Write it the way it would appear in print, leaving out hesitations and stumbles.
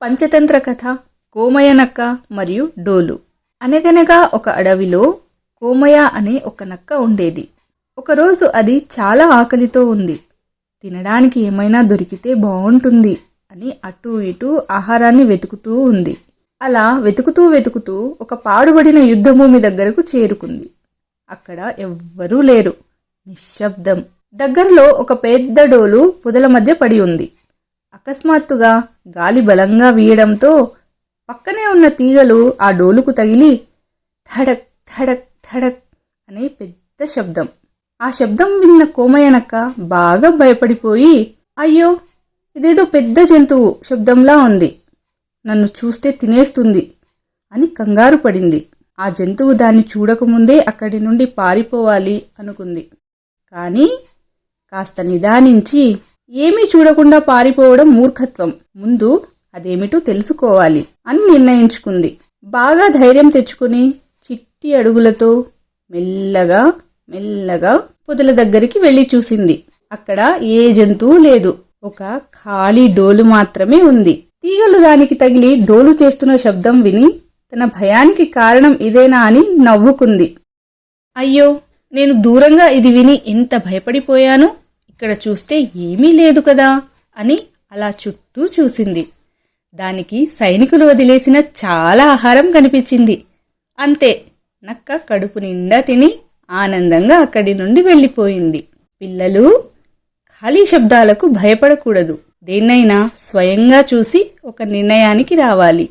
పంచతంత్ర కథ కోమయ్య మరియు డోలు. అనగనగా ఒక అడవిలో కోమయ్య అనే ఒక నక్క ఉండేది. ఒకరోజు అది చాలా ఆకలితో ఉంది. తినడానికి ఏమైనా దొరికితే బాగుంటుంది అని అటూ ఇటూ ఆహారాన్ని వెతుకుతూ ఉంది. అలా వెతుకుతూ ఒక పాడుబడిన యుద్ధభూమి దగ్గరకు చేరుకుంది. అక్కడ ఎవ్వరూ లేరు, నిశ్శబ్దం. దగ్గరలో ఒక పెద్ద డోలు పొదల మధ్య పడి ఉంది. అకస్మాత్తుగా గాలి బలంగా వీయడంతో పక్కనే ఉన్న తీగలు ఆ డోలుకు తగిలి ధడక్ ధడక్ ధడక్ అనే పెద్ద శబ్దం. ఆ శబ్దం విన్న కోమయ్యనక్క బాగా భయపడిపోయి, అయ్యో, ఇదేదో పెద్ద జంతువు శబ్దంలా ఉంది, నన్ను చూస్తే తినేస్తుంది అని కంగారు పడింది. ఆ జంతువు దాన్ని చూడకముందే అక్కడి నుండి పారిపోవాలి అనుకుంది. కానీ కాస్త నిదానించి, ఏమీ చూడకుండా పారిపోవడం మూర్ఖత్వం, ముందు అదేమిటో తెలుసుకోవాలి అని నిర్ణయించుకుంది. బాగా ధైర్యం తెచ్చుకుని చిట్టి అడుగులతో మెల్లగా మెల్లగా పొదల దగ్గరికి వెళ్లి చూసింది. అక్కడ ఏ జంతువు లేదు, ఒక ఖాళీ డోలు మాత్రమే ఉంది. తీగలు దానికి తగిలి డోలు చేస్తున్న శబ్దం విని తన భయానికి కారణం ఇదేనా అని నవ్వుకుంది. అయ్యో, నేను దూరంగా ఇది విని ఎంత భయపడిపోయాను, ఇక్కడ చూస్తే ఏమీ లేదు కదా అని అలా చుట్టూ చూసింది. దానికి సైనికులు వదిలేసిన చాలా ఆహారం కనిపించింది. అంతే, నక్క కడుపు నిండా తిని ఆనందంగా అక్కడి నుండి వెళ్ళిపోయింది. పిల్లలు, ఖాళీ శబ్దాలకు భయపడకూడదు. దేన్నైనా స్వయంగా చూసి ఒక నిర్ణయానికి రావాలి.